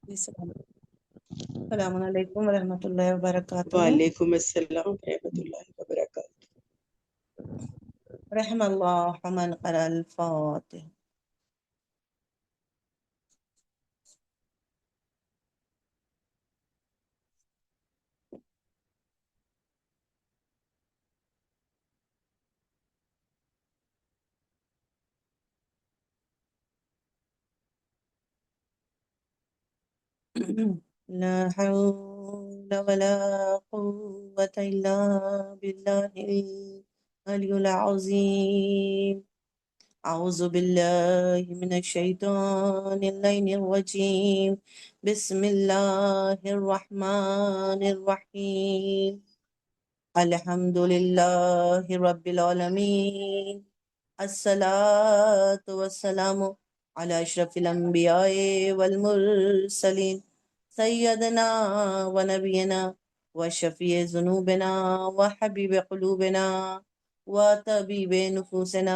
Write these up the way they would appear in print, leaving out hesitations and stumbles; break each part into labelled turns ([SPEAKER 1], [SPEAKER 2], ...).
[SPEAKER 1] السلام علیکم ورحمۃ اللہ وبرکاتہ۔
[SPEAKER 2] وعلیکم السلام ورحمۃ اللہ وبرکاتہ۔
[SPEAKER 1] رحم اللہ من قرأ الفاتح۔ لا حول ولا قوة إلا بالله العلي العظيم۔ أعوذ بالله من الشيطان اللعين الرجيم، بسم الله الرحمن الرحيم، الحمد لله رب العالمين، الصلاة والسلام على أشرف الأنبياء والمرسلين، سيدنا ونبينا وشفيع ذنوبنا وحبيب قلوبنا وطبيب نفوسنا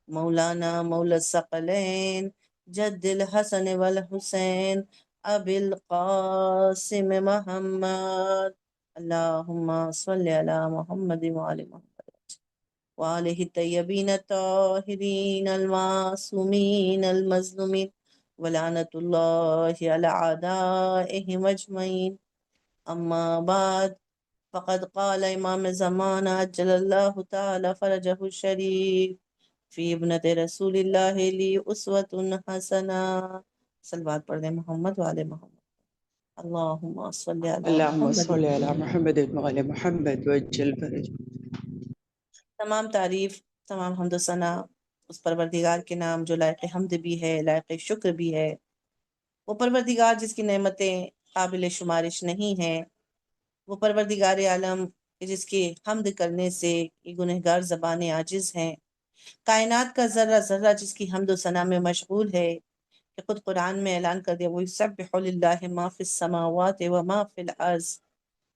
[SPEAKER 1] مولانا مولى الثقلين جد الحسن والحسين أبي القاسم محمد، اللهم صل على محمد وعلى محمد وآلہ الطیبین الطاہرین المعصومین المظلومین ولعنۃ اللہ علی اعدائہم اجمعین۔ اما بعد، فقد قال امام زمان عجل اللہ تعالی فرجہ الشریف فی ابنۃ رسول اللہ لی اسوۃ حسنہ۔ صلوات پڑھ دیں محمد وآل محمد۔ اللہم صل علی
[SPEAKER 2] اللہم
[SPEAKER 1] محمد۔
[SPEAKER 2] صل علی محمد وعلی محمد وعجل فرج۔
[SPEAKER 1] تمام تعریف، تمام حمد و ثنا اس پروردگار کے نام جو لائق حمد بھی ہے، لائق شکر بھی ہے، وہ پروردگار جس کی نعمتیں قابل شمارش نہیں ہیں، وہ پروردگار عالم جس کی حمد کرنے سے یہ گنہگار زبانیں عاجز ہیں، کائنات کا ذرہ ذرہ جس کی حمد و ثنا میں مشغول ہے، کہ خود قرآن میں اعلان کر دیا وَيُسَبِّحُ لِلَّهِ مَا فِي السَّمَاوَاتِ وَمَا فِي الْأَرْضِ،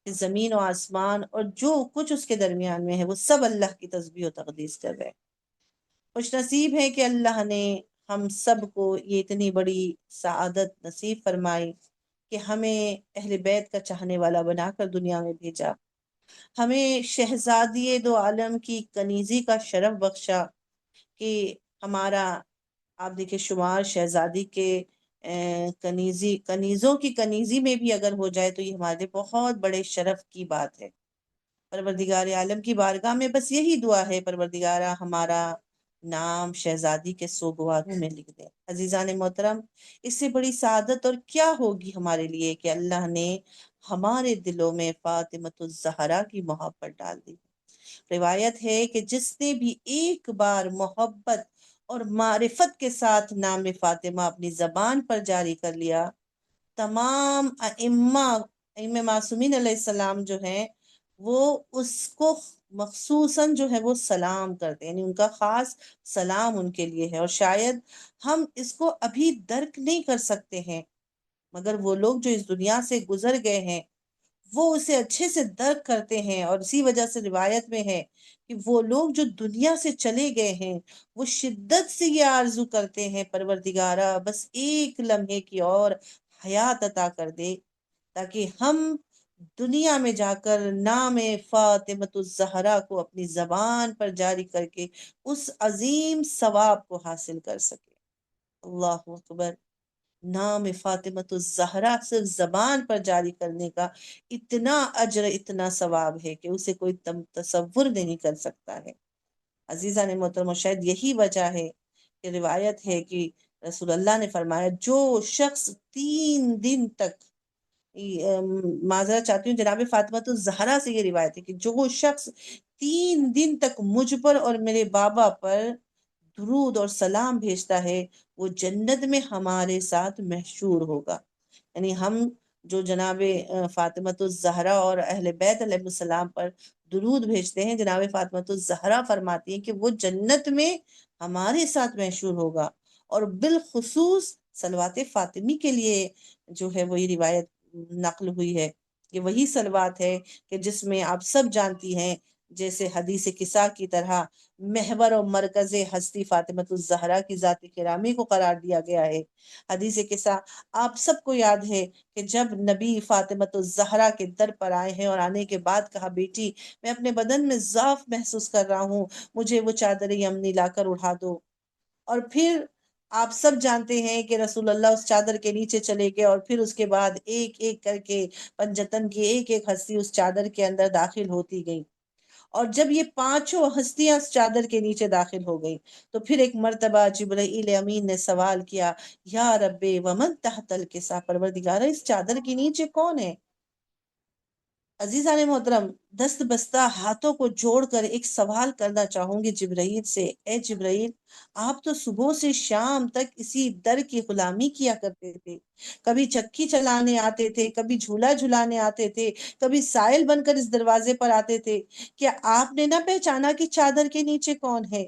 [SPEAKER 1] زمین و آسمان اور جو کچھ اس کے درمیان میں ہے وہ سب اللہ کی تسبیح و تقدیس کر رہے ہیں۔ خوش نصیب ہے کہ اللہ نے ہم سب کو یہ اتنی بڑی سعادت نصیب فرمائی کہ ہمیں اہل بیت کا چاہنے والا بنا کر دنیا میں بھیجا، ہمیں شہزادی دو عالم کی کنیزی کا شرف بخشا کہ ہمارا، آپ دیکھیں، شمار شہزادی کے کنیزوں کی کنیزی میں بھی اگر ہو جائے تو یہ ہمارے لیے بہت بڑے شرف کی بات ہے۔ پروردگار عالم کی بارگاہ میں بس یہی دعا ہے، پروردگارہ ہمارا نام شہزادی کے سوگواروں میں لکھ دے۔ عزیزان محترم، اس سے بڑی سعادت اور کیا ہوگی ہمارے لیے کہ اللہ نے ہمارے دلوں میں فاطمۃ الزہرا کی محبت ڈال دی۔ روایت ہے کہ جس نے بھی ایک بار محبت اور معرفت کے ساتھ نام فاطمہ اپنی زبان پر جاری کر لیا، تمام ائمہ معصومین علیہ السلام جو ہیں وہ اس کو مخصوصاً جو ہے وہ سلام کرتے ہیں، یعنی ان کا خاص سلام ان کے لیے ہے۔ اور شاید ہم اس کو ابھی درک نہیں کر سکتے ہیں، مگر وہ لوگ جو اس دنیا سے گزر گئے ہیں وہ اسے اچھے سے درک کرتے ہیں، اور اسی وجہ سے روایت میں ہے کہ وہ لوگ جو دنیا سے چلے گئے ہیں وہ شدت سے یہ آرزو کرتے ہیں، پروردگارہ بس ایک لمحے کی اور حیات عطا کر دے تاکہ ہم دنیا میں جا کر نام فاطمۃ الزہرا کو اپنی زبان پر جاری کر کے اس عظیم ثواب کو حاصل کر سکے۔ اللہ اکبر! نام فاطمۃ الزہرا صرف زبان پر جاری کرنے کا اتنا اجر، اتنا ثواب ہے کہ اسے کوئی تصور نہیں کر سکتا ہے۔ عزیزان محترم، شاید یہی وجہ ہے کہ روایت ہے کہ رسول اللہ نے فرمایا جو شخص 3 دن تک، معذرت چاہتی ہوں، جناب فاطمۃ الزہرا سے یہ روایت ہے کہ جو شخص 3 دن تک مجھ پر اور میرے بابا پر درود اور سلام بھیجتا ہے وہ جنت میں ہمارے ساتھ محشور ہوگا۔ یعنی ہم جو جناب فاطمۃ الزہرا اور اہل بیت علیہ السلام پر درود بھیجتے ہیں، جناب فاطمۃ الزہرا فرماتی ہیں کہ وہ جنت میں ہمارے ساتھ محشور ہوگا۔ اور بالخصوص صلوات فاطمی کے لیے جو ہے وہ یہ روایت نقل ہوئی ہے، یہ وہی صلوات ہے کہ جس میں آپ سب جانتی ہیں جیسے حدیث کسا کی طرح محور و مرکز ہستی فاطمۃ الزہرا کی ذات گرامی کو قرار دیا گیا ہے۔ حدیث کسا آپ سب کو یاد ہے کہ جب نبی فاطمۃ الزہرا کے در پر آئے ہیں اور آنے کے بعد کہا بیٹی میں اپنے بدن میں ضعف محسوس کر رہا ہوں، مجھے وہ چادر یمنی لا کر اڑا دو۔ اور پھر آپ سب جانتے ہیں کہ رسول اللہ اس چادر کے نیچے چلے گئے اور پھر اس کے بعد ایک ایک کر کے پنجتن کی ایک ایک ہستی اس چادر کے اندر داخل ہوتی گئی، اور جب یہ پانچوں ہستیاں اس چادر کے نیچے داخل ہو گئی تو پھر ایک مرتبہ جبرائیل امین نے سوال کیا، یا رب ومن تحت الکسا، پروردگارہ اس چادر کے نیچے کون ہے؟ عزیزان محترم، دست بستہ ہاتھوں کو جوڑ کر ایک سوال کرنا چاہوں گی جبرائیل سے، اے جبرائیل آپ تو صبح سے شام تک اسی در کی غلامی کیا کرتے تھے، کبھی چکی چلانے آتے تھے، کبھی جھولا جھلانے آتے تھے، کبھی سائل بن کر اس دروازے پر آتے تھے، کیا آپ نے نہ پہچانا کہ چادر کے نیچے کون ہے؟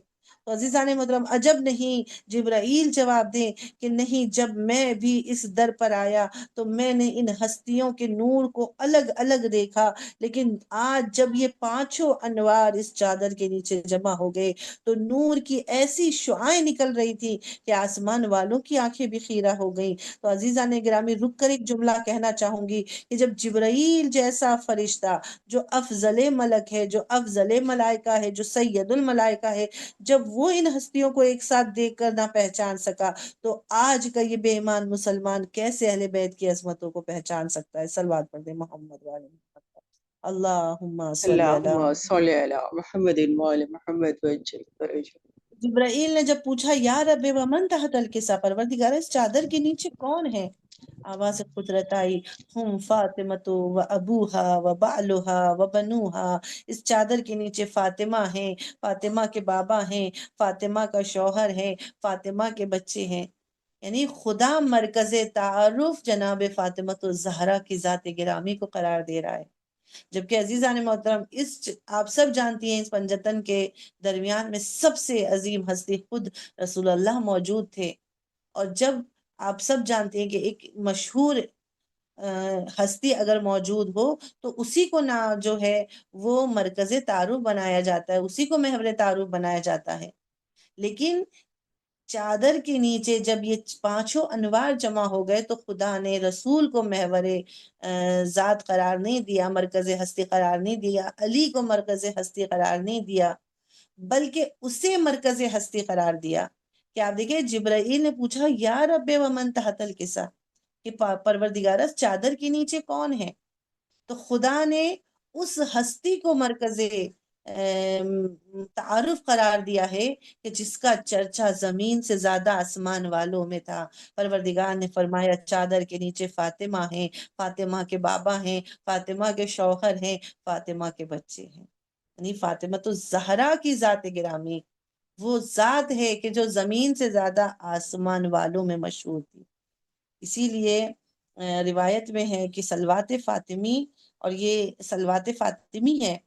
[SPEAKER 1] تو عزیزان محترم عجب نہیں جبرائیل جواب دیں کہ نہیں، جب میں بھی اس در پر آیا تو میں نے ان ہستیوں کے نور کو الگ الگ دیکھا، لیکن آج جب یہ پانچوں انوار اس چادر کے نیچے جمع ہو گئے تو نور کی ایسی شعائیں نکل رہی تھی کہ آسمان والوں کی آنکھیں بھی خیرہ ہو گئیں۔ تو عزیزان گرامی رک کر ایک جملہ کہنا چاہوں گی کہ جب جبرائیل جیسا فرشتہ جو افضل ملک ہے، جو افضل ملائکہ ہے، جو سید الملائکہ ہے، جب وہ ان ہستیوں کو ایک ساتھ دیکھ کر نہ پہچان سکا تو آج کا یہ بے ایمان مسلمان کیسے اہل بیت کی عظمتوں کو پہچان سکتا ہے؟ صلوات پڑھ دیں محمد والے محمد، اللہم صلی علی
[SPEAKER 2] اللهم صل على محمد وآل محمد وعجل فرجه.
[SPEAKER 1] جبرائیل نے جب پوچھا یا رب ومن تحت الکسا، پروردگار اس چادر کے نیچے کون ہے؟ آواز قدرت آئی، ہم فاطمہ و ابوہا و بعلہا و بنوہا، اس چادر کے نیچے فاطمہ ہیں، فاطمہ کے بابا ہیں، فاطمہ کا شوہر ہے، فاطمہ کے بچے ہیں۔ یعنی خدا مرکز تعارف جناب فاطمہ الزہرا کی ذات گرامی کو قرار دے رہا ہے، جبکہ عزیزان محترم آپ سب جانتی ہیں اس پنجتن کے درمیان میں سب سے عظیم ہستی خود رسول اللہ موجود تھے، اور جب آپ سب جانتے ہیں کہ ایک مشہور ہستی اگر موجود ہو تو اسی کو نہ جو ہے وہ مرکز تعارف بنایا جاتا ہے، اسی کو محور تعارف بنایا جاتا ہے، لیکن چادر کے نیچے جب یہ پانچوں انوار جمع ہو گئے تو خدا نے رسول کو محور ذات قرار نہیں دیا، مرکز ہستی قرار نہیں دیا، علی کو مرکز ہستی قرار نہیں دیا، بلکہ اسے مرکز ہستی قرار دیا۔ کہ آپ دیکھیں جبرائیل نے پوچھا یا رب ومن تحت الکسا، کہ پروردگارہ چادر کے نیچے کون ہے؟ تو خدا نے اس ہستی کو مرکز تعارف قرار دیا ہے کہ جس کا چرچا زمین سے زیادہ آسمان والوں میں تھا۔ پروردگار نے فرمایا چادر کے نیچے فاطمہ ہیں، فاطمہ کے بابا ہیں، فاطمہ کے شوہر ہیں، فاطمہ کے بچے ہیں، یعنی فاطمہ تو زہرا کی ذات گرامی وہ ذات ہے کہ جو زمین سے زیادہ آسمان والوں میں مشہور تھی۔ اسی لیے روایت میں ہے کہ صلوات فاطمی، اور یہ صلوات فاطمی ہے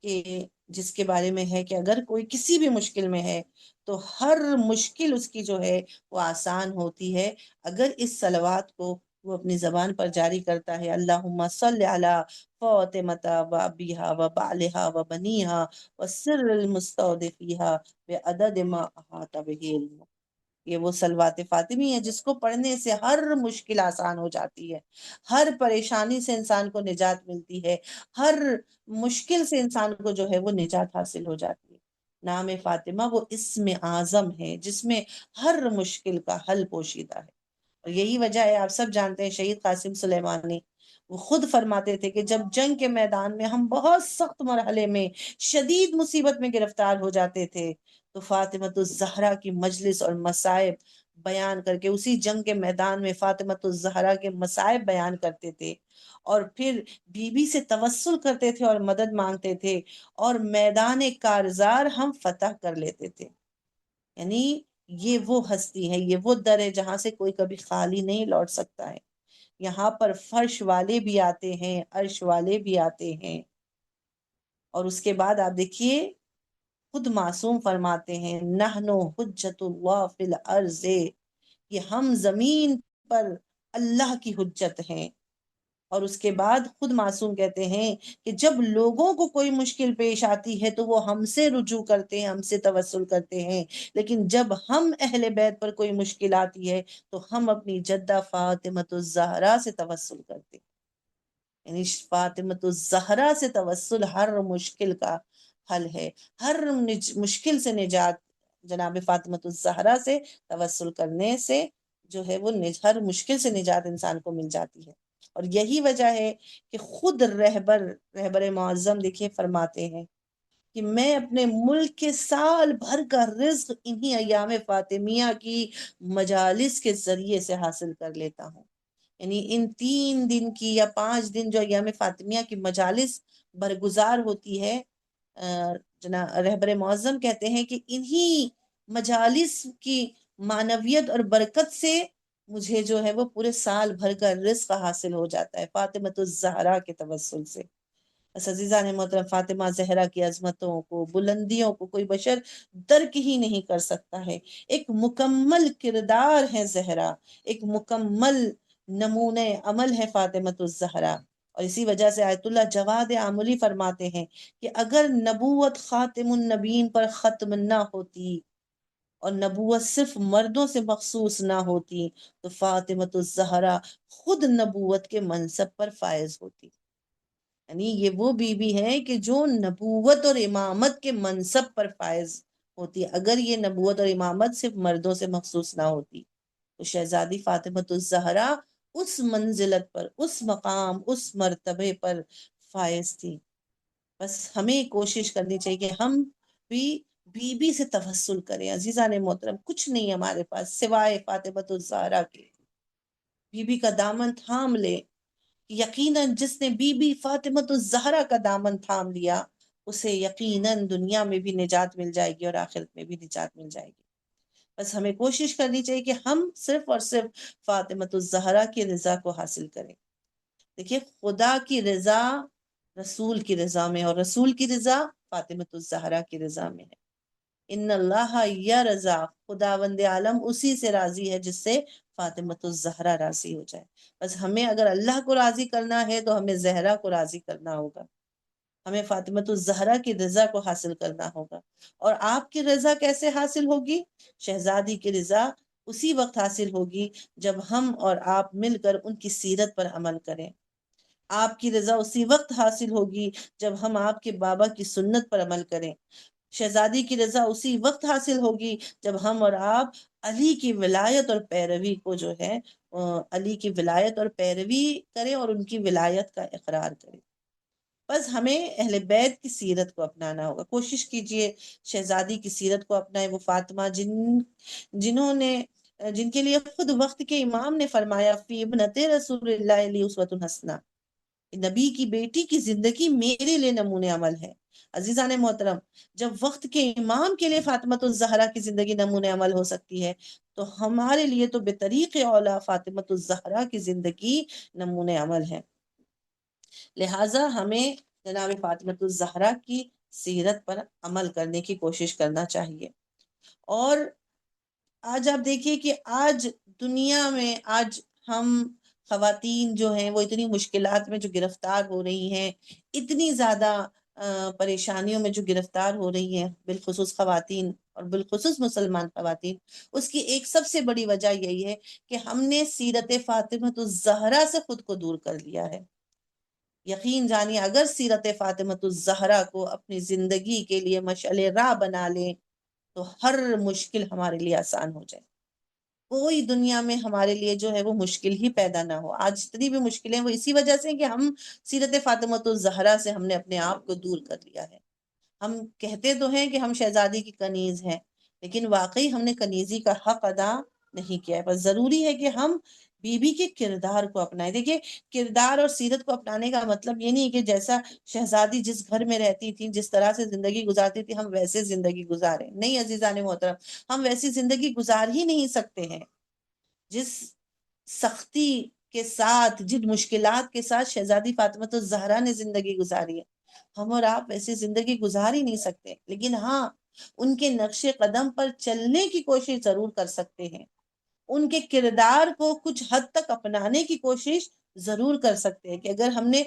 [SPEAKER 1] کہ جس کے بارے میں ہے کہ اگر کوئی کسی بھی مشکل میں ہے تو ہر مشکل اس کی جو ہے وہ آسان ہوتی ہے اگر اس صلوات کو وہ اپنی زبان پر جاری کرتا ہے۔ اللہم صلی علی فاطمہ و ابیہا و بعلہا و بنیہا و سر المستودفیہا بعدد ما احاط بہ علم۔ یہ وہ صلوات فاطمی ہے جس کو پڑھنے سے ہر مشکل آسان ہو جاتی ہے، ہر پریشانی سے انسان کو نجات ملتی ہے، ہر مشکل سے انسان کو جو ہے وہ نجات حاصل ہو جاتی ہے۔ نام فاطمہ وہ اسم اعظم ہے جس میں ہر مشکل کا حل پوشیدہ ہے، اور یہی وجہ ہے، آپ سب جانتے ہیں شہید قاسم سلیمانی وہ خود فرماتے تھے کہ جب جنگ کے میدان میں ہم بہت سخت مرحلے میں شدید مصیبت میں گرفتار ہو جاتے تھے تو فاطمہ الزہرا کی مجلس اور مصائب بیان کر کے اسی جنگ کے میدان میں فاطمہ الزہرا کے مصائب بیان کرتے تھے، اور پھر بی بی سے توسل کرتے تھے اور مدد مانگتے تھے، اور میدان کارزار ہم فتح کر لیتے تھے۔ یعنی یہ وہ ہستی ہے، یہ وہ در ہے جہاں سے کوئی کبھی خالی نہیں لوٹ سکتا ہے۔ یہاں پر فرش والے بھی آتے ہیں، عرش والے بھی آتے ہیں، اور اس کے بعد آپ دیکھیے خود معصوم فرماتے ہیں نحنو حجت اللہ فی الارض، کہ ہم زمین پر اللہ کی حجت ہیں، اور اس کے بعد خود معصوم کہتے ہیں کہ جب لوگوں کو کوئی مشکل پیش آتی ہے تو وہ ہم سے رجوع کرتے ہیں، ہم سے توسل کرتے ہیں، لیکن جب ہم اہل بیت پر کوئی مشکل آتی ہے تو ہم اپنی جدہ فاطمۃ الزہرا سے توسل کرتے ہیں۔ یعنی فاطمۃ الزہرا سے توسل ہر مشکل کا حل ہے، ہر مشکل سے نجات جناب فاطمۃ الزہرا سے توسل کرنے سے جو ہے وہ ہر مشکل سے نجات انسان کو مل جاتی ہے۔ اور یہی وجہ ہے کہ خود رہبر معظم دیکھیے فرماتے ہیں کہ میں اپنے ملک کے سال بھر کا رزق انہی ایام فاطمیہ کی مجالس کے ذریعے سے حاصل کر لیتا ہوں۔ یعنی ان 3 دن کی یا 5 دن جو ایام فاطمیہ کی مجالس برگزار ہوتی ہے، جناب رہبر معظم کہتے ہیں کہ انہی مجالس کی معنویت اور برکت سے مجھے جو ہے وہ پورے سال بھر کا رزق حاصل ہو جاتا ہے فاطمۃ الزہرا کے توسل سے۔ بس عزیزان محترم، فاطمہ زہرا کی عظمتوں کو، بلندیوں کو کوئی بشر درک ہی نہیں کر سکتا ہے۔ ایک مکمل کردار ہے زہرا، ایک مکمل نمونہ عمل ہے فاطمۃ الزہرا۔ اور اسی وجہ سے آیت اللہ جواد آملی فرماتے ہیں کہ اگر نبوت خاتم النبیین پر ختم نہ ہوتی اور نبوت صرف مردوں سے مخصوص نہ ہوتی تو فاطمۃ الزہرا خود نبوت کے منصب پر فائز ہوتی۔ یعنی یہ وہ بی بی ہے کہ جو نبوت اور امامت کے منصب پر فائز ہوتی۔ اگر یہ نبوت اور امامت صرف مردوں سے مخصوص نہ ہوتی تو شہزادی فاطمۃ الزہرا اس منزلت پر، اس مقام، اس مرتبے پر فائز تھی۔ بس ہمیں کوشش کرنی چاہیے کہ ہم بھی بی بی سے توسل کریں۔ عزیزان محترم، کچھ نہیں ہمارے پاس سوائے فاطمۃ الزہرا کے، بی بی کا دامن تھام لے۔ یقیناً جس نے بی بی فاطمۃ الزہرا کا دامن تھام لیا اسے یقیناً دنیا میں بھی نجات مل جائے گی اور آخرت میں بھی نجات مل جائے گی۔ بس ہمیں کوشش کرنی چاہیے کہ ہم صرف اور صرف فاطمۃ الزہرا کی رضا کو حاصل کریں۔ دیکھیے، خدا کی رضا رسول کی رضا میں، اور رسول کی رضا فاطمۃ الزہرا کی رضا میں ہے۔ ان اللہ یا رضا، خداوند عالم اسی سے راضی ہے جس سے فاطمۃ الزہرا راضی ہو جائے۔ بس ہمیں اگر اللہ کو راضی کرنا ہے تو ہمیں زہرا کو راضی کرنا ہوگا، ہمیں فاطمۃ الزہرا کی رضا کو حاصل کرنا ہوگا۔ اور آپ کی رضا کیسے حاصل ہوگی؟ شہزادی کی رضا اسی وقت حاصل ہوگی جب ہم اور آپ مل کر ان کی سیرت پر عمل کریں۔ آپ کی رضا اسی وقت حاصل ہوگی جب ہم آپ کے بابا کی سنت پر عمل کریں۔ شہزادی کی رضا اسی وقت حاصل ہوگی جب ہم اور آپ علی کی ولایت اور پیروی کو جو ہے علی کی ولایت اور پیروی کریں اور ان کی ولایت کا اقرار کریں۔ بس ہمیں اہل بیت کی سیرت کو اپنانا ہوگا۔ کوشش کیجئے شہزادی کی سیرت کو اپنائیں، وہ فاطمہ جن کے لیے خود وقت کے امام نے فرمایا فی ابنت رسول اللہ علیہ اسوۃ حسنہ، نبی کی بیٹی کی زندگی میرے لیے نمونہ عمل ہے۔ عزیزان محترم، جب وقت کے امام کے لیے فاطمۃ الزہرا کی زندگی نمونہ عمل ہو سکتی ہے تو ہمارے لیے تو بطریق اولا فاطمۃ الزہرا کی زندگی نمونہ عمل ہے۔ لہٰذا ہمیں جناب فاطمۃ الزہرا کی سیرت پر عمل کرنے کی کوشش کرنا چاہیے۔ اور آج آپ دیکھیے کہ آج دنیا میں ہم خواتین جو ہیں وہ اتنی مشکلات میں جو گرفتار ہو رہی ہیں، اتنی زیادہ پریشانیوں میں جو گرفتار ہو رہی ہیں، بالخصوص خواتین اور بالخصوص مسلمان خواتین، اس کی ایک سب سے بڑی وجہ یہی ہے کہ ہم نے سیرت فاطمۃ الزہرا سے خود کو دور کر لیا ہے۔ یقین جانیے اگر سیرت فاطمۃ الزہرا کو اپنی زندگی کے لیے مشعل راہ بنا لیں تو ہر مشکل ہمارے لیے آسان ہو جائے، کوئی دنیا میں ہمارے لیے جو ہے وہ مشکل ہی پیدا نہ ہو۔ آج جتنی بھی مشکلیں وہ اسی وجہ سے کہ ہم سیرت فاطمۃ الزہرا سے ہم نے اپنے آپ کو دور کر لیا ہے۔ ہم کہتے تو ہیں کہ ہم شہزادی کی کنیز ہیں، لیکن واقعی ہم نے کنیزی کا حق ادا نہیں کیا ہے۔ بس ضروری ہے کہ ہم بی بی کے کردار کو اپنائیں۔ دیکھیے، کردار اور سیرت کو اپنانے کا مطلب یہ نہیں کہ جیسا شہزادی جس گھر میں رہتی تھی، جس طرح سے زندگی گزارتی تھی، ہم ویسے زندگی گزاریں۔ نہیں عزیزان محترم، ہم ویسی زندگی گزار ہی نہیں سکتے ہیں جس سختی کے ساتھ، جن مشکلات کے ساتھ شہزادی فاطمۃ الزہرا نے زندگی گزاری ہے، ہم اور آپ ایسی زندگی گزار ہی نہیں سکتے۔ لیکن ہاں، ان کے نقش قدم پر چلنے کی کوشش ضرور کر سکتے ہیں، ان کے کردار کو کچھ حد تک اپنانے کی کوشش ضرور کر سکتے ہیں کہ اگر ہم نے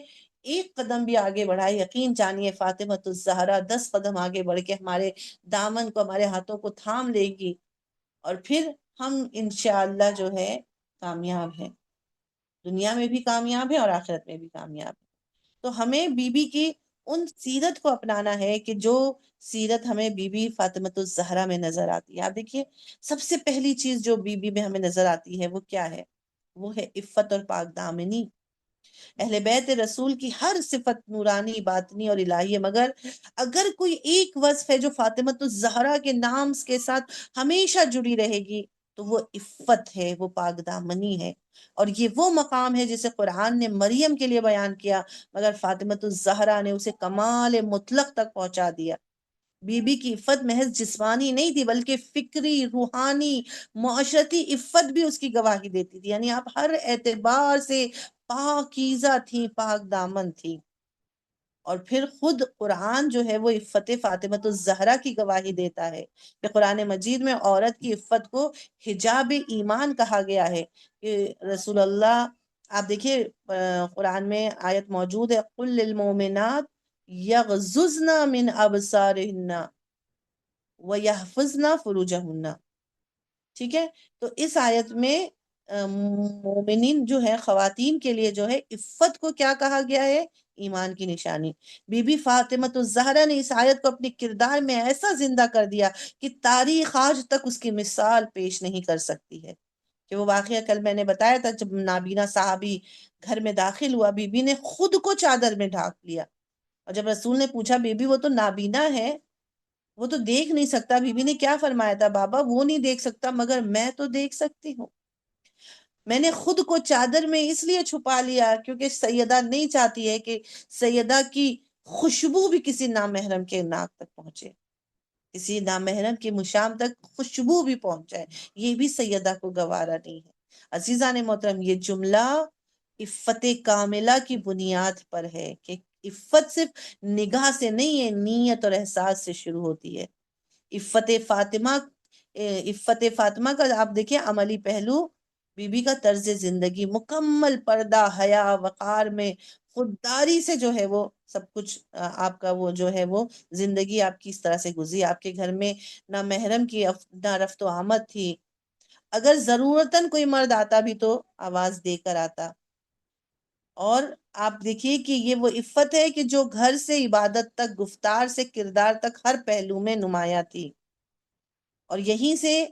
[SPEAKER 1] ایک قدم بھی آگے بڑھا، یقین جانیے فاطمۃ الزہرا 10 قدم آگے بڑھ کے ہمارے دامن کو، ہمارے ہاتھوں کو تھام لے گی، اور پھر ہم انشاءاللہ جو ہے کامیاب ہیں، دنیا میں بھی کامیاب ہے اور آخرت میں بھی کامیاب ہے۔ تو ہمیں بی بی کی ان سیرت کو اپنانا ہے کہ جو سیرت ہمیں بی بی فاطمۃ الزہرا میں نظر آتی ہے۔ آپ دیکھیے، سب سے پہلی چیز جو بی بی میں ہمیں نظر آتی ہے وہ کیا ہے؟ وہ ہے عفت اور پاک دامنی۔ اہل بیت رسول کی ہر صفت نورانی، باطنی اور الہی ہے، مگر اگر کوئی ایک وصف ہے جو فاطمۃ الزہرا کے نام کے ساتھ ہمیشہ جڑی رہے گی تو وہ عفت ہے، وہ پاک دامنی ہے۔ اور یہ وہ مقام ہے جسے قرآن نے مریم کے لیے بیان کیا، مگر فاطمۃ الزہرا نے اسے کمال مطلق تک پہنچا دیا۔ بی بی کی عفت محض جسمانی نہیں تھی، بلکہ فکری، روحانی، معاشرتی عفت بھی اس کی گواہی دیتی تھی، یعنی آپ ہر اعتبار سے پاکیزہ تھی، پاک دامن تھی۔ اور پھر خود قرآن جو ہے وہ عفت فاطمۃ الزہرا کی گواہی دیتا ہے کہ قرآن مجید میں عورت کی عفت کو حجاب ایمان کہا گیا ہے کہ رسول اللہ، آپ دیکھیے قرآن میں آیت موجود ہے، قل للمؤمنات یغضضن من ابصارہن ویحفظن فروجہن۔ ٹھیک ہے، تو اس آیت میں مومنین جو ہے، خواتین کے لیے جو ہے عفت کو کیا کہا گیا ہے؟ ایمان کی نشانی۔ بی بی فاطمۃ الزہرا نے اس آیت کو اپنے کردار میں ایسا زندہ کر دیا کہ تاریخ آج تک اس کی مثال پیش نہیں کر سکتی ہے۔ کہ وہ واقعہ کل میں نے بتایا تھا، جب نابینا صحابی گھر میں داخل ہوا، بی بی نے خود کو چادر میں ڈھانپ لیا، اور جب رسول نے پوچھا بی بی وہ تو نابینا ہے، وہ تو دیکھ نہیں سکتا، بی بی نے کیا فرمایا تھا؟ بابا وہ نہیں دیکھ سکتا مگر میں تو دیکھ سکتی ہوں۔ میں نے خود کو چادر میں اس لیے چھپا لیا کیونکہ سیدہ نہیں چاہتی ہے کہ سیدہ کی خوشبو بھی کسی نامحرم کے ناک تک پہنچے، کسی نامحرم کی مشام تک خوشبو بھی پہنچ جائے، یہ بھی سیدہ کو گوارا نہیں ہے۔ عزیزان محترم، یہ جملہ عفت کاملہ کی بنیاد پر ہے کہ عفت صرف نگاہ سے نہیں ہے، نیت اور احساس سے شروع ہوتی ہے۔ عفت فاطمہ عفت فاطمہ کا آپ دیکھیں عملی پہلو، بی بی کا طرز زندگی مکمل پردہ، حیا، وقار میں خودداری سے جو ہے وہ سب کچھ آپ کا وہ جو ہے وہ زندگی آپ کی اس طرح سے گزری۔ آپ کے گھر میں نہ محرم کی نہ رفت و آمد تھی، اگر ضرورتاً کوئی مرد آتا بھی تو آواز دے کر آتا۔ اور آپ دیکھیے کہ یہ وہ عفت ہے کہ جو گھر سے عبادت تک، گفتار سے کردار تک ہر پہلو میں نمایاں تھی۔ اور یہیں سے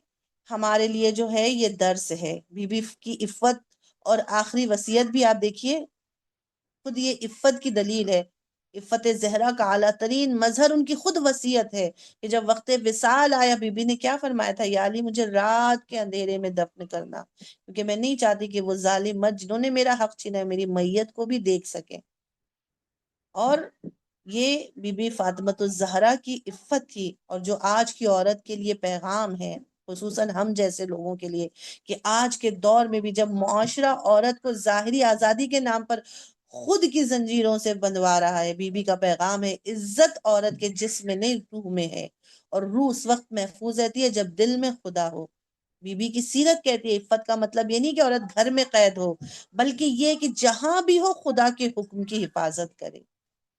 [SPEAKER 1] ہمارے لیے جو ہے یہ درس ہے بی بی کی عفت۔ اور آخری وصیت بھی آپ دیکھیے، خود یہ عفت کی دلیل ہے۔ عفت زہرا کا اعلیٰ ترین مظہر ان کی خود وصیت ہے کہ جب وقت وصال آیا، بی بی نے کیا فرمایا تھا؟ یا علی مجھے رات کے اندھیرے میں دفن کرنا، کیونکہ میں نہیں چاہتی کہ وہ ظالم مرد جنہوں نے میرا حق چھینا ہے میری میت کو بھی دیکھ سکیں۔ اور یہ بی بی فاطمۃ الزہرا کی عفت تھی، اور جو آج کی عورت کے لیے پیغام ہے، خصوصاً ہم جیسے لوگوں کے لیے، کہ آج کے دور میں بھی جب معاشرہ عورت کو ظاہری آزادی کے نام پر خود کی زنجیروں سے بندھوا رہا ہے، بی بی کا پیغام ہے عزت عورت کے جسم میں نہیں روح میں ہے، اور روح اس وقت محفوظ رہتی ہے جب دل میں خدا ہو۔ بی بی کی سیرت کہتی ہے عفت کا مطلب یہ نہیں کہ عورت گھر میں قید ہو، بلکہ یہ کہ جہاں بھی ہو خدا کے حکم کی حفاظت کرے۔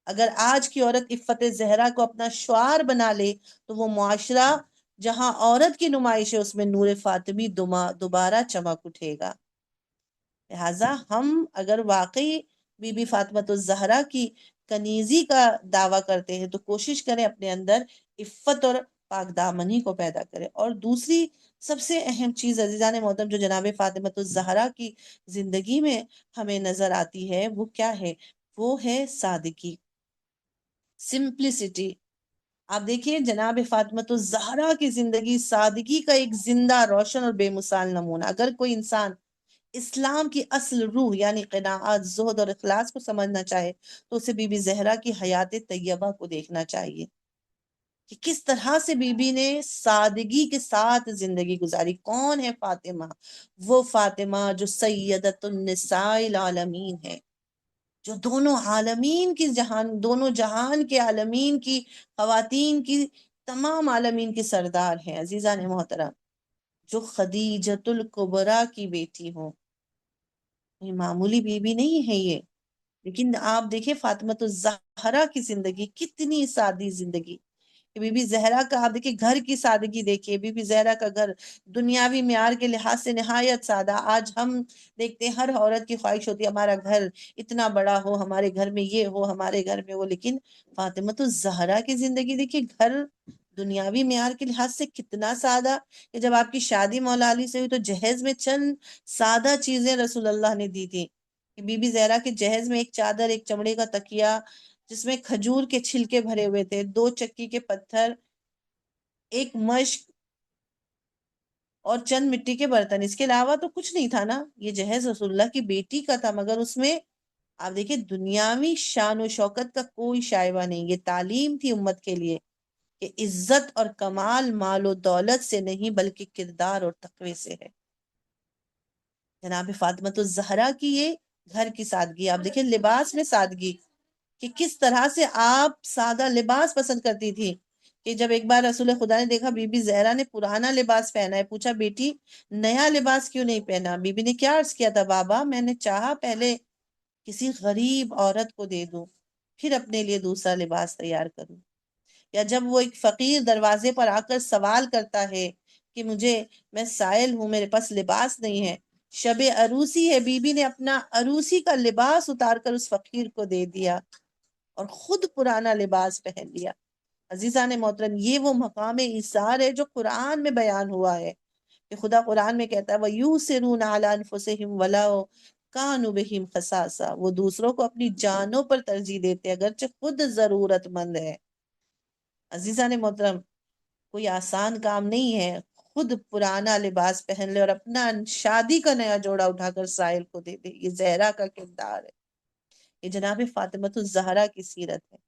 [SPEAKER 1] اگر آج کی عورت عفت زہرا کو اپنا شعار بنا لے تو وہ معاشرہ جہاں عورت کی نمائش ہے اس میں نور فاطمی دوبارہ چمک اٹھے گا۔ لہٰذا ہم اگر واقعی بی بی فاطمۃ الزہرا کی کنیزی کا دعویٰ کرتے ہیں تو کوشش کریں اپنے اندر عفت اور پاک دامنی کو پیدا کریں۔ اور دوسری سب سے اہم چیز عزیزان محترم جو جناب فاطمۃ الزہرا کی زندگی میں ہمیں نظر آتی ہے وہ کیا ہے؟ وہ ہے سادگی، سمپلسٹی۔ آپ دیکھیے جناب فاطمۃ الزہرا کی زندگی سادگی کا ایک زندہ، روشن اور بے مثال نمونہ۔ اگر کوئی انسان اسلام کی اصل روح یعنی قناعت، زہد اور اخلاص کو سمجھنا چاہے تو اسے بی بی زہرا کی حیات طیبہ کو دیکھنا چاہیے کہ کس طرح سے بی بی نے سادگی کے ساتھ زندگی گزاری۔ کون ہے فاطمہ؟ وہ فاطمہ جو سیدۃ النساء العالمین ہے، جو دونوں عالمین کی دونوں جہان کے عالمین کی خواتین کی، تمام عالمین کی سردار ہیں۔ عزیزان محترم، جو خدیجۃ الکبریٰ کی بیٹی ہوں، کوئی معمولی بیوی نہیں ہے یہ. لیکن آپ دیکھیں فاطمہ الزہرا کی زندگی، کتنی سادی زندگی. بی بی زہرا کا آپ دیکھیں گھر کی سادگی دیکھیے. بی بی زہرا کا گھر دنیاوی معیار کے لحاظ سے نہایت سادہ. آج ہم دیکھتے ہیں ہر عورت کی خواہش ہوتی ہے ہمارا گھر اتنا بڑا ہو، ہمارے گھر میں یہ ہو، ہمارے گھر میں وہ. لیکن فاطمہ الزہرا کی زندگی دیکھیے، گھر دنیاوی معیار کے لحاظ سے کتنا سادہ کہ جب آپ کی شادی مولا علی سے ہوئی تو جہیز میں چند سادہ چیزیں رسول اللہ نے دی تھی. بی بی زہرا کے جہیز میں ایک چادر، ایک چمڑے کا تکیا جس میں کھجور کے چھلکے بھرے ہوئے تھے، 2 چکی کے پتھر، ایک مشک اور چند مٹی کے برتن. اس کے علاوہ تو کچھ نہیں تھا نا. یہ جہیز رسول اللہ کی بیٹی کا تھا، مگر اس میں آپ دیکھیں دنیاوی شان و شوکت کا کوئی شائبہ نہیں. یہ تعلیم تھی امت کے لیے کہ عزت اور کمال مال و دولت سے نہیں بلکہ کردار اور تقوی سے ہے. جناب فاطمہ الزہرا کی یہ گھر کی سادگی. آپ دیکھیں لباس میں سادگی کہ کس طرح سے آپ سادہ لباس پسند کرتی تھی. کہ جب ایک بار رسول خدا نے دیکھا بی بی زہرا نے پرانا لباس پہنا ہے، پوچھا بیٹی نیا لباس کیوں نہیں پہنا؟ بی بی نے کیا عرض کیا تھا؟ بابا میں نے چاہا پہلے کسی غریب عورت کو دے دوں، پھر اپنے لیے دوسرا لباس تیار کروں. یا جب وہ ایک فقیر دروازے پر آ کر سوال کرتا ہے کہ میں سائل ہوں، میرے پاس لباس نہیں ہے، شب عروسی ہے، بی بی نے اپنا عروسی کا لباس اتار کر اس فقیر کو دے دیا اور خود پرانا لباس پہن لیا. عزیزان محترم، یہ وہ مقام ایثار ہے جو قرآن میں بیان ہوا ہے کہ خدا قرآن میں کہتا ہے وَيُؤْثِرُونَ عَلَىٰ أَنفُسِهِمْ وَلَوْ كَانُوا بِهِمْ خَصَاصَةٌ. وہ دوسروں کو اپنی جانوں پر ترجیح دیتے اگرچہ خود ضرورت مند ہے. عزیزان محترم، کوئی آسان کام نہیں ہے. خود پرانا لباس پہن لے اور اپنا شادی کا نیا جوڑا اٹھا کر سائل کو دے دے. یہ زہرا کا کردار ہے، یہ جناب فاطمہ الزہرا کی سیرت ہے.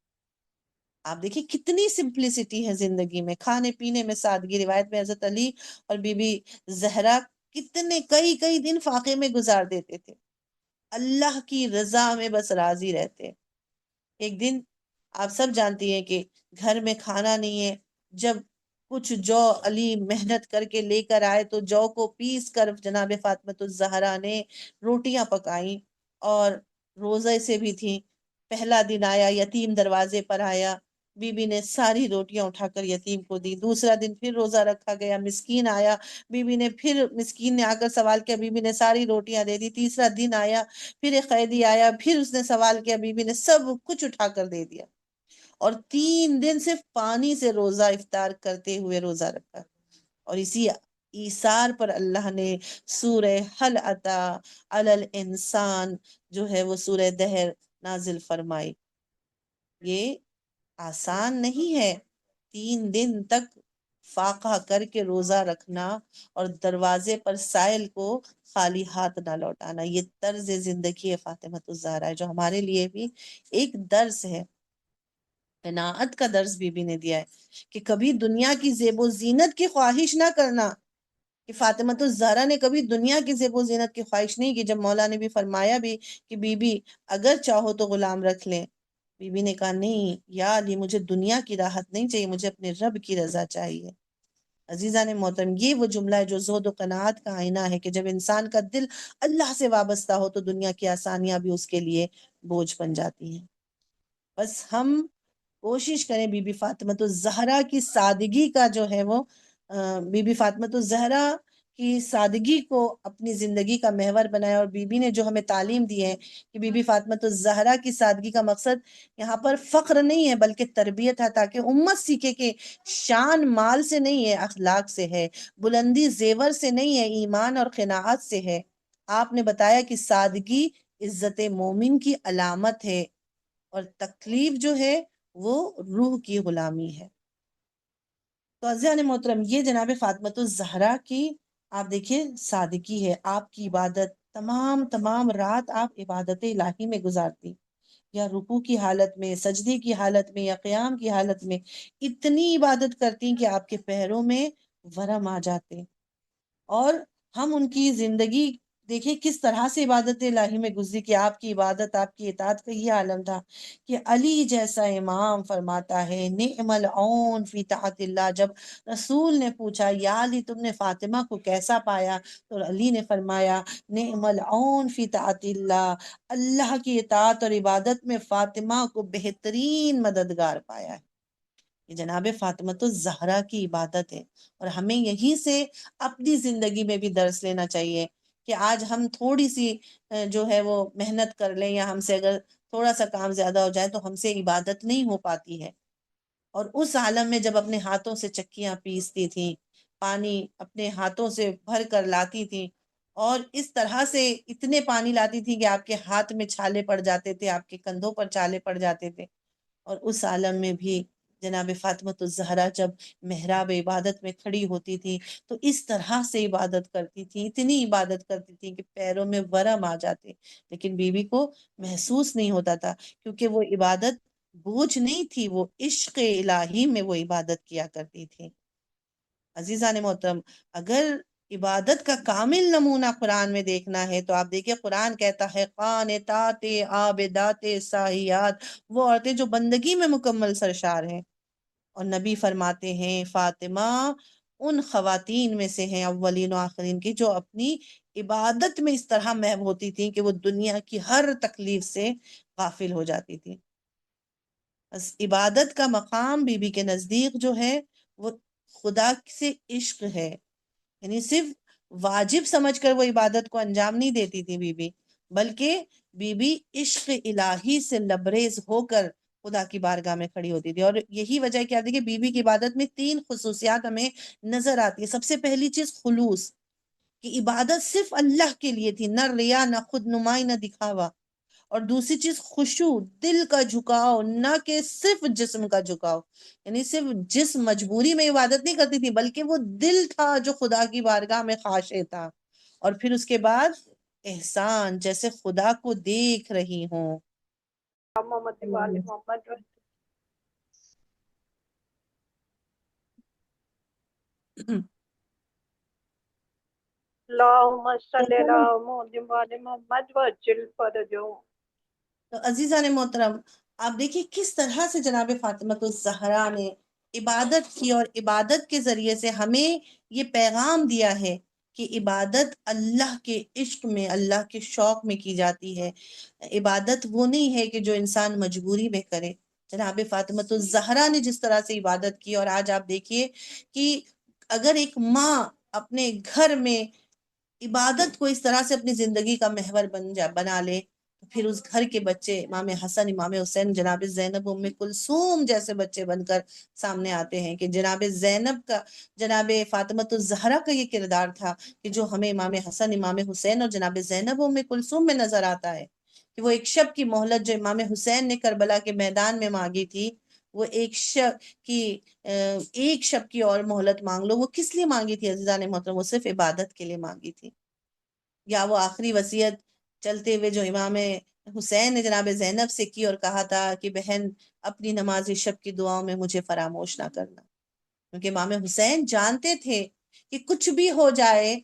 [SPEAKER 1] آپ دیکھیں کتنی سمپلسٹی ہے زندگی میں، کھانے پینے میں سادگی. روایت میں حضرت علی اور بی بی زہرا کئی دن فاقے میں گزار دیتے تھے، اللہ کی رضا میں بس راضی رہتے. ایک دن آپ سب جانتی ہیں کہ گھر میں کھانا نہیں ہے. جب کچھ جو علی محنت کر کے لے کر آئے تو جو کو پیس کر جناب فاطمہ الزہرا نے روٹیاں پکائیں اور روزے سے بھی تھیں. پہلا دن آیا، یتیم دروازے پر آیا، بی بی نے ساری روٹیاں اٹھا کر یتیم کو دی. دوسرا دن پھر روزہ رکھا گیا، مسکین آیا، بی بی نے پھر مسکین نے آ کر سوال کیا، بی بی نے ساری روٹیاں دے دی. تیسرا دن آیا، پھر ایک قیدی آیا، پھر اس نے سوال کیا، بی بی نے سب کچھ اٹھا کر دے دیا. اور 3 دن صرف پانی سے روزہ افطار کرتے ہوئے روزہ رکھا. اور اسی ایثار پر اللہ نے سورہ حل اتی علی الانسان جو ہے وہ سورہ دہر نازل فرمائی. یہ آسان نہیں ہے 3 دن تک فاقہ کر کے روزہ رکھنا اور دروازے پر سائل کو خالی ہاتھ نہ لوٹانا. یہ طرز زندگی ہے فاطمہ الزہرا جو ہمارے لیے بھی ایک درس ہے. قناعت کا درس بی بی نے دیا ہے کہ کبھی دنیا کی زیب و زینت کی خواہش نہ کرنا. کہ فاطمہ الزہرا نے کبھی دنیا کی زیب و زینت کی خواہش نہیں کی. جب مولا نے بھی فرمایا بھی کہ بی بی اگر چاہو تو غلام رکھ لیں، بی بی نے کہا نہیں یا علی، مجھے دنیا کی راحت نہیں چاہیے، مجھے اپنے رب کی رضا چاہیے. عزیزان محترم، یہ وہ جملہ ہے جو زہد و قناعت کا آئینہ ہے کہ جب انسان کا دل اللہ سے وابستہ ہو تو دنیا کی آسانیاں بھی اس کے لیے بوجھ بن جاتی ہیں. بس ہم کوشش کریں بی بی فاطمہ الزہرا کی سادگی کا جو ہے وہ بی بی فاطمہ الزہرا کی سادگی کو اپنی زندگی کا محور بنائے. اور بی بی نے جو ہمیں تعلیم دی ہے کہ بی بی فاطمہ الزہرا کی سادگی کا مقصد یہاں پر فخر نہیں ہے بلکہ تربیت ہے، تاکہ امت سیکھے کہ شان مال سے نہیں ہے، اخلاق سے ہے، بلندی زیور سے نہیں ہے، ایمان اور قناعت سے ہے. آپ نے بتایا کہ سادگی عزت مومن کی علامت ہے اور تکلیف جو ہے وہ روح کی غلامی ہے. تو عزیزان محترم، یہ جناب فاطمہ الزہرا کی آپ دیکھیں سادگی ہے. آپ کی عبادت تمام رات آپ عبادت الہی میں گزارتی، یا رکوع کی حالت میں، سجدے کی حالت میں، یا قیام کی حالت میں اتنی عبادت کرتی کہ آپ کے پیروں میں ورم آ جاتے. اور ہم ان کی زندگی دیکھیں کس طرح سے عبادت الہی میں گزری کہ آپ کی عبادت، آپ کی اطاعت کا یہ عالم تھا کہ علی جیسا امام فرماتا ہے نعم العون فی طاعت اللہ. جب رسول نے پوچھا یا علی تم نے فاطمہ کو کیسا پایا، تو علی نے فرمایا نعم العون فی طاعت اللہ، اللہ کی اطاعت اور عبادت میں فاطمہ کو بہترین مددگار پایا ہے. یہ جناب فاطمہ الزہرا کی عبادت ہے، اور ہمیں یہیں سے اپنی زندگی میں بھی درس لینا چاہیے کہ آج ہم تھوڑی سی جو ہے وہ محنت کر لیں، یا ہم سے اگر تھوڑا سا کام زیادہ ہو جائے تو ہم سے عبادت نہیں ہو پاتی ہے. اور اس عالم میں جب اپنے ہاتھوں سے چکیاں پیستی تھیں، پانی اپنے ہاتھوں سے بھر کر لاتی تھیں، اور اس طرح سے اتنے پانی لاتی تھیں کہ آپ کے ہاتھ میں چھالے پڑ جاتے تھے، آپ کے کندھوں پر چھالے پڑ جاتے تھے. اور اس عالم میں بھی جناب فاطمۃ الزہرا جب محراب عبادت میں کھڑی ہوتی تھی تو اس طرح سے عبادت کرتی تھی، اتنی عبادت کرتی تھی کہ پیروں میں ورم آ جاتے، لیکن بیوی کو محسوس نہیں ہوتا تھا، کیونکہ وہ عبادت بوجھ نہیں تھی، وہ عشق الہی میں وہ عبادت کیا کرتی تھی. عزیزان محترم، اگر عبادت کا کامل نمونہ قرآن میں دیکھنا ہے تو آپ دیکھیں قرآن کہتا ہے قانتات عابدات ساہیات، وہ عورتیں جو بندگی میں مکمل سرشار ہیں. اور نبی فرماتے ہیں فاطمہ ان خواتین میں سے ہیں اولین و آخرین کی جو اپنی عبادت میں اس طرح محو ہوتی تھیں کہ وہ دنیا کی ہر تکلیف سے غافل ہو جاتی تھی. بس عبادت کا مقام بی بی کے نزدیک جو ہے وہ خدا سے عشق ہے، یعنی صرف واجب سمجھ کر وہ عبادت کو انجام نہیں دیتی تھی بی بی، بلکہ بی بی عشق الہی سے لبریز ہو کر خدا کی بارگاہ میں کھڑی ہوتی تھی. اور یہی وجہ کیا تھی کہ بی بی کی عبادت میں 3 خصوصیات ہمیں نظر آتی ہے. سب سے پہلی چیز خلوص، کہ عبادت صرف اللہ کے لیے تھی، نہ ریا، نہ خود نمائی، نہ دکھاوا. اور دوسری چیز خشوع، دل کا جھکاؤ، نہ کہ صرف جسم کا جھکاؤ، یعنی صرف جسم مجبوری میں عبادت نہیں کرتی تھی بلکہ وہ دل تھا جو خدا کی بارگاہ میں خاشع تھا. اور پھر اس کے بعد احسان، جیسے خدا کو دیکھ رہی ہوں.
[SPEAKER 2] محمد وآل محمد. اللهم صل على محمد وآل محمد وعجل فرجهم.
[SPEAKER 1] تو عزیزان محترم، آپ دیکھیے کس طرح سے جناب فاطمہ الزہرا نے عبادت کی، اور عبادت کے ذریعے سے ہمیں یہ پیغام دیا ہے کہ عبادت اللہ کے عشق میں، اللہ کے شوق میں کی جاتی ہے. عبادت وہ نہیں ہے کہ جو انسان مجبوری میں کرے. جناب فاطمہ الزہرا نے جس طرح سے عبادت کی، اور آج آپ دیکھیے کہ اگر ایک ماں اپنے گھر میں عبادت کو اس طرح سے اپنی زندگی کا محور بنا لے، پھر اس گھر کے بچے امام حسن، امام حسین، جناب زینب، ام کلثوم جیسے بچے بن کر سامنے آتے ہیں. کہ جناب زینب کا، جناب فاطمہ الزہرا کا یہ کردار تھا کہ جو ہمیں امام حسن، امام حسین اور جناب زینب، ام کلثوم میں نظر آتا ہے. کہ وہ ایک شب کی مہلت جو امام حسین نے کربلا کے میدان میں مانگی تھی، وہ ایک شب کی اور مہلت مانگ لو، وہ کس لیے مانگی تھی عزیزان محترم؟ وہ صرف عبادت کے لیے مانگی تھی. یا وہ آخری وصیت چلتے ہوئے جو امام حسین نے جناب زینب سے کی اور کہا تھا کہ بہن اپنی نماز شب کی دعاؤں میں مجھے فراموش نہ کرنا. کیونکہ امام حسین جانتے تھے کہ کچھ بھی ہو جائے،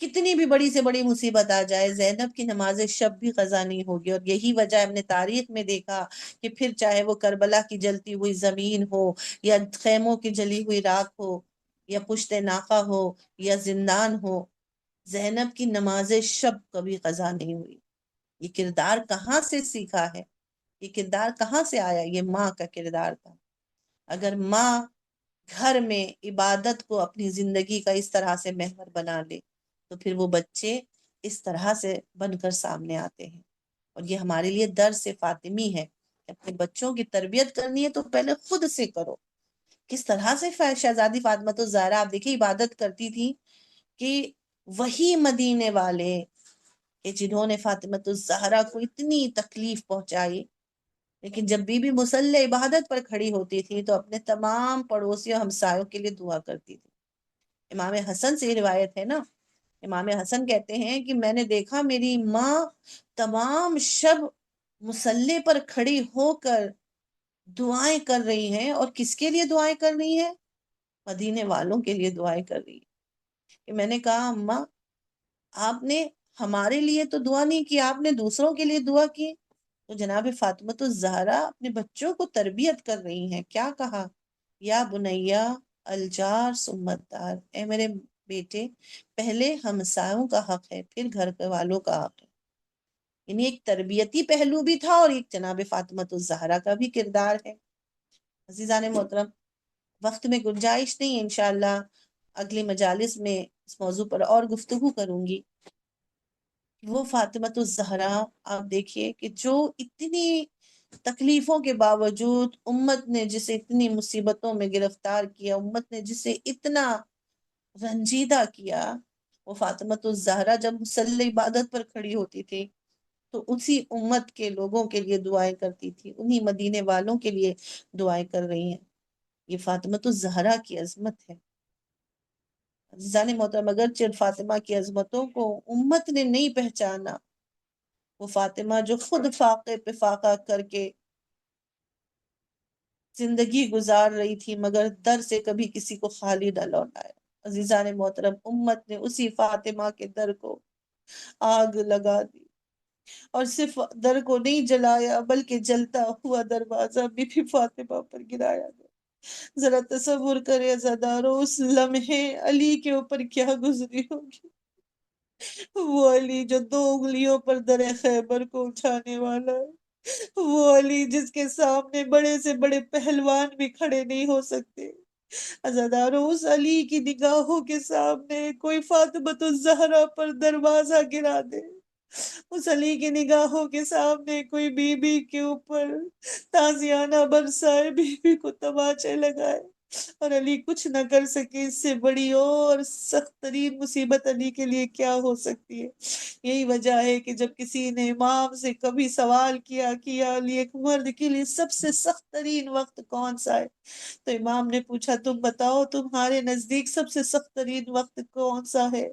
[SPEAKER 1] کتنی بھی بڑی سے بڑی مصیبت آ جائے، زینب کی نماز شب بھی قضا نہیں ہوگی. اور یہی وجہ ہم نے تاریخ میں دیکھا کہ پھر چاہے وہ کربلا کی جلتی ہوئی زمین ہو، یا خیموں کی جلی ہوئی راکھ ہو، یا پشت ناقہ ہو، یا زندان ہو، زینب کی نماز شب کبھی قضا نہیں ہوئی. یہ کردار کہاں سے سیکھا ہے؟ یہ کردار کہاں سے آیا؟ یہ ماں کا کردار تھا. اگر ماں گھر میں عبادت کو اپنی زندگی کا اس طرح سے محور بنا لے تو پھر وہ بچے اس طرح سے بن کر سامنے آتے ہیں. اور یہ ہمارے لیے درس فاطمی ہے کہ اپنے بچوں کی تربیت کرنی ہے تو پہلے خود سے کرو. کس طرح سے شہزادی فاطمہ الزہرا آپ دیکھیں عبادت کرتی تھی کہ وہی مدینے والے کہ جنہوں نے فاطمہ الزہرا کو اتنی تکلیف پہنچائی، لیکن جب بی بی مصلی عبادت پر کھڑی ہوتی تھی تو اپنے تمام پڑوسیوں ہمسایوں کے لیے دعا کرتی تھی. امام حسن سے یہ روایت ہے نا، امام حسن کہتے ہیں کہ میں نے دیکھا میری ماں تمام شب مصلی پر کھڑی ہو کر دعائیں کر رہی ہیں. اور کس کے لیے دعائیں کر رہی ہیں؟ مدینے والوں کے لیے دعائیں کر رہی ہیں. کہ میں نے کہا اماں، آپ نے ہمارے لیے تو دعا نہیں کی، آپ نے دوسروں کے لیے دعا کی۔ تو جناب فاطمہ الزہرا اپنے بچوں کو تربیت کر رہی ہیں، کیا کہا؟ یا بنیا الجار ثم الدار، اے میرے بیٹے، پہلے ہمسایوں کا حق ہے، پھر گھر والوں کا حق ہے۔ یعنی ایک تربیتی پہلو بھی تھا اور ایک جناب فاطمہ الزہرا کا بھی کردار ہے۔ عزیزان محترم، وقت میں گنجائش نہیں ہے، انشاءاللہ اگلی مجالس میں اس موضوع پر اور گفتگو کروں گی۔ وہ فاطمہ الزہرا، آپ دیکھیے کہ جو اتنی تکلیفوں کے باوجود امت نے جسے اتنی مصیبتوں میں گرفتار کیا، امت نے جسے اتنا رنجیدہ کیا، وہ فاطمہ الزہرا جب مصلی عبادت پر کھڑی ہوتی تھی تو اسی امت کے لوگوں کے لیے دعائیں کرتی تھی، انہی مدینے والوں کے لیے دعائیں کر رہی ہیں۔ یہ فاطمہ الزہرا کی عظمت ہے۔ عزیزان محترم، اگرچہ فاطمہ کی عظمتوں کو امت نے نہیں پہچانا، وہ فاطمہ جو خود فاقے پہ فاقہ کر کے زندگی گزار رہی تھی مگر در سے کبھی کسی کو خالی نہ لوٹایا۔ عزیزان محترم، امت نے اسی فاطمہ کے در کو آگ لگا دی، اور صرف در کو نہیں جلایا بلکہ جلتا ہوا دروازہ بی بی فاطمہ پر گرایا گیا۔ ذرا تصور کرے عزادارو، اس لمحے علی کے اوپر کیا گزری ہوگی۔ وہ علی جو 2 انگلیوں پر در خیبر کو اٹھانے والا ہے، وہ علی جس کے سامنے بڑے سے بڑے پہلوان بھی کھڑے نہیں ہو سکتے۔ عزادارو، اس علی کی نگاہوں کے سامنے کوئی فاطمہ الزہرا پر دروازہ گرا دے، اس علی کی نگاہوں کے سامنے کوئی بی بی کے اوپر تازیانہ برسائے، بی بی کو تماچے لگائے اور علی کچھ نہ کر سکے، اس سے بڑی اور سخت ترین مصیبت علی کے لیے کیا ہو سکتی ہے؟ یہی وجہ ہے کہ جب کسی نے امام سے کبھی سوال کیا کہ یا علی، ایک مرد کے لیے سب سے سخت ترین وقت کون سا ہے؟ تو امام نے پوچھا، تم بتاؤ تمہارے نزدیک سب سے سخت ترین وقت کون سا ہے؟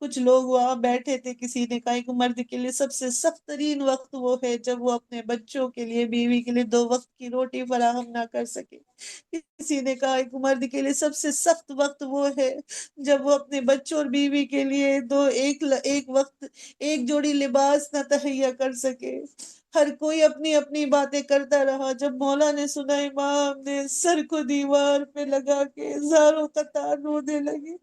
[SPEAKER 1] کچھ لوگ وہاں بیٹھے تھے، کسی نے کہا ایک مرد کے لیے سب سے سخت ترین وقت وہ ہے جب وہ اپنے بچوں کے لیے، بیوی کے لیے 2 وقت کی روٹی فراہم نہ کر سکے۔ کسی نے کہا ایک مرد کے لیے سب سے سخت وقت وہ ہے جب وہ اپنے بچوں اور بیوی کے لیے ایک وقت ایک جوڑی لباس نہ تہیا کر سکے۔ ہر کوئی اپنی اپنی باتیں کرتا رہا۔ جب مولا نے سنا، امام نے سر کو دیوار پہ لگا کے زاروں قطار رونے لگے۔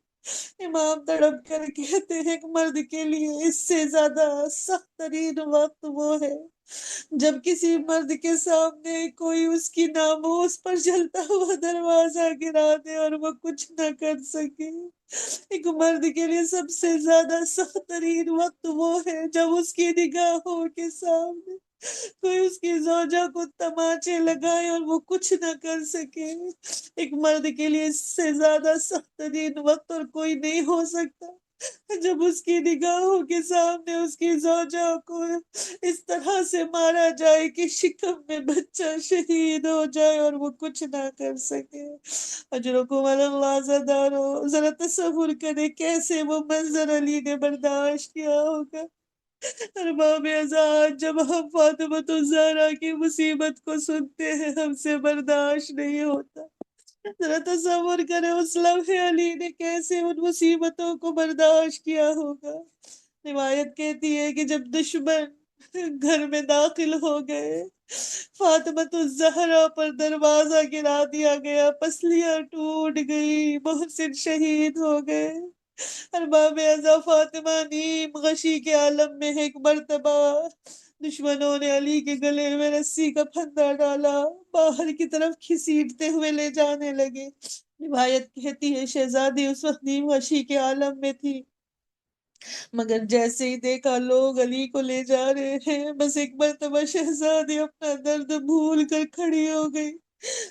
[SPEAKER 1] امام تڑپ کر کہتے ہیں، ایک مرد کے لیے اس سے زیادہ سخت ترین وقت وہ ہے جب کسی مرد کے سامنے کوئی اس کی ناموس پر جلتا ہوا دروازہ گرا دے اور وہ کچھ نہ کر سکے۔ ایک مرد کے لیے سب سے زیادہ سخت ترین وقت وہ ہے جب اس کی نگاہوں کے سامنے کوئی اس کی زوجہ کو تماچے لگائے اور وہ کچھ نہ کر سکے۔ ایک مرد کے لیے اس سے زیادہ سخت ترین وقت اور کوئی نہیں ہو سکتا جب اس کی نگاہوں کے سامنے اس کی زوجہ کو اس طرح سے مارا جائے کہ شکم میں بچہ شہید ہو جائے اور وہ کچھ نہ کر سکے۔ اجرکم اللہ زدارو، ذرا تصور کرے کیسے وہ منظر علی نے برداشت کیا ہوگا۔ ارباب ازاد، جب ہم فاطمہ الزہرا کی مصیبت کو سنتے ہیں ہم سے برداشت نہیں ہوتا۔ ذرا تصور کرے اس لمحے علی نے کیسے ان مصیبتوں کو برداشت کیا ہوگا۔ روایت کہتی ہے کہ جب دشمن گھر میں داخل ہو گئے، فاطمہ الزہرا پر دروازہ گرا دیا گیا، پسلیاں ٹوٹ گئی، محسن شہید ہو گئے۔ ارباب ازا، فاطمہ نیم غشی کے عالم میں ایک مرتبہ دشمنوں نے علی کے گلے میں رسی کا پھندا ڈالا، باہر کی طرف کھسیٹتے ہوئے لے جانے لگے۔ روایت کہتی ہے شہزادی اس وقت نیم غشی کے عالم میں تھی، مگر جیسے ہی دیکھا لوگ علی کو لے جا رہے ہیں، بس ایک مرتبہ شہزادی اپنا درد بھول کر کھڑی ہو گئی،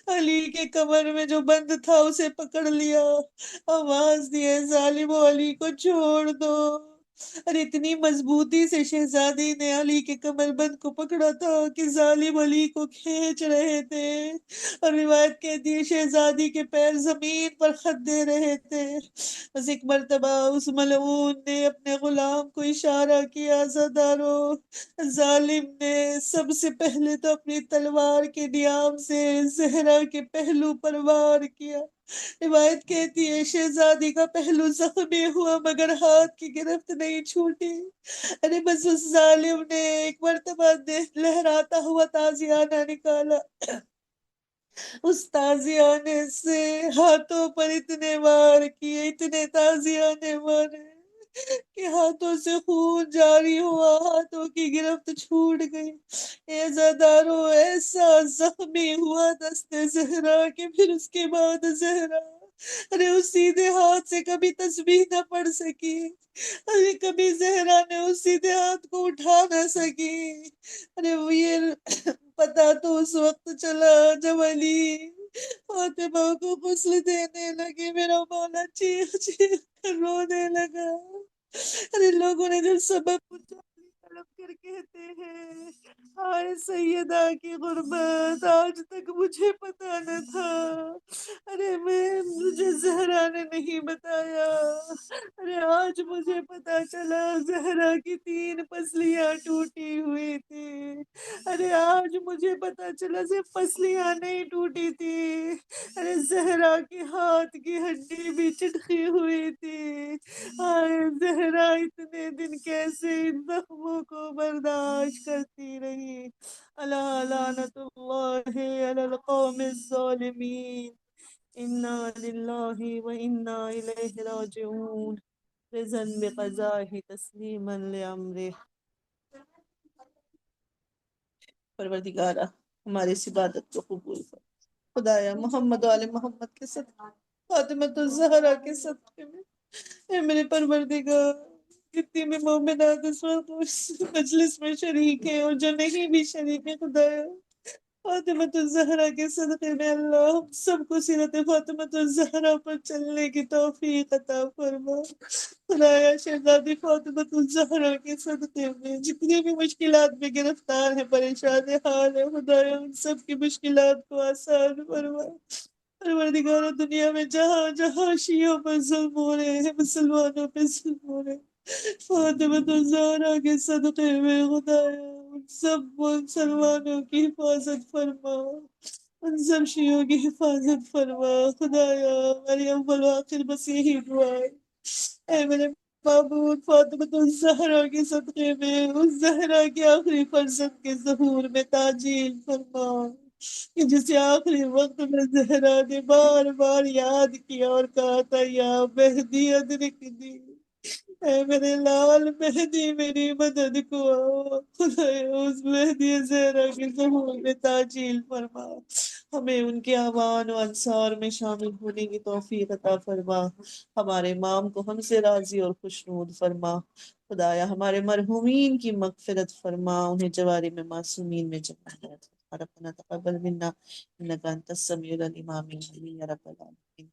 [SPEAKER 1] علی کے کمر میں جو بند تھا اسے پکڑ لیا، آواز دی، اے ظالمو، علی کو چھوڑ دو۔ اور اتنی مضبوطی سے شہزادی نے علی کے کمر بند کو پکڑا تھا کہ ظالم علی کو کھینچ رہے تھے، اور روایت کہتی ہے شہزادی کے پیر زمین پر خط دے رہے تھے۔ بس ایک مرتبہ اس ملعون نے اپنے غلام کو اشارہ کیا، زدارو، ظالم نے سب سے پہلے تو اپنی تلوار کے نیام سے زہرا کے پہلو پر وار کیا، روایت کہتی ہے شہزادی کا پہلو زخمی ہوا مگر ہاتھ کی گرفت نہیں چھوٹی۔ ارے بس اس ظالم نے ایک مرتبہ لہراتا ہوا تازیانہ نکالا، اس تازیانے سے ہاتھوں پر اتنے وار کیے، اتنے تازیانے مارے کہ ہاتھوں سے خون جاری ہوا، ہاتھوں کی گرفت چھوٹ گئی۔ عزادارو ایسا زخمی ہوا دست زہرا کہ پھر اس کے بعد زہرا ارے اس سیدھے ہاتھ سے کبھی تسبیح نہ پڑھ سکی، ارے کبھی زہرا نے اس سیدھے ہاتھ کو اٹھا نہ سکی۔ ارے وہ یہ پتا تو اس وقت چلا جب علی فاطمہ کو غسل دینے لگے، میرا مولا چیخ چیخ کر رونے لگا۔ ارے لوگوں نے جب سبب پوچھا تڑپ کر کہتے ہیں ہائے سیدہ کی غربت، آج تک مجھے پتا نہ تھا، ارے مجھے زہرا نے نہیں بتایا، ارے آج مجھے پتا چلا زہرا کی 3 پسلیاں ٹوٹی ہوئی تھی، ارے آج مجھے پتا چلا صرف پسلیاں نہیں ٹوٹی تھی، ارے زہرا کے ہاتھ کی ہڈی بھی چٹکی ہوئی تھی۔ ہائے زہرا اتنے دن کیسے ان زخموں کو برداشت کرتی رہی۔ الا لعنت اللہ علی القوم الظالمین، انا للہ و انا الیہ راجعون، رضا بقضائہ تسلیما لامرہ۔ پروردگارہ ہماری اس عبادت کو قبول کر، خدایا محمد و آل محمد کے صدقے، فاطمۃ الزہرا کے صدقے میں، اے میرے پروردگار کتنی بھی مومنات اس وقت اس مجلس میں شریک ہیں اور جو نہیں بھی شریک ہیں، خدایا فاطمۃ الزہرا کے صدقے میں اللہ ہم سب کو سیرت فاطمۃ الزہرا پر چلنے کی توفیق عطا فرما۔ خدایا شہزادی فاطمۃ الزہرا کے صدقے میں جتنی بھی مشکلات میں گرفتار ہیں، پریشان حال ہے، خدایا ان سب کی مشکلات کو آسان فرما۔ پروردگار دنیا میں جہاں جہاں شیعوں پر ظلم ہو رہے ہیں، مسلمانوں پہ ظلم ہو رہے ہیں، فاطمۃ الزہرا کے صدقے میں خدایا ان سب مسلمانوں کی حفاظت فرما، ان سب شیعوں کی حفاظت فرما۔ خدایا ہماری اول و آخر بس یہی دعا ہے، اے میرے معبود فاطمۃ الزہرا کے صدقے میں اس زہرا کے آخری فرزند کے ظہور میں تعجیل فرما کہ جسے آخری وقت میں زہرا نے بار بار یاد کیا اور کہا تھا یا مہدی ادرکنی، اے میرے لال مہدی میری مدد کو آؤ، خدایا اس مہدی زہرا کے ظہور میں تعجیل فرما، ہمیں ان کے اعوان و انصار میں شامل ہونے کی توفیق عطا فرما، ہمارے امام کو ہم سے راضی اور خوشنود فرما، خدایا ہمارے مرحومین کی مغفرت فرما، انہیں جواری میں معصومین میں جمع کرنا، ربنا تقبل منا انك انت السميع العليم، آمين يا رب العالمين۔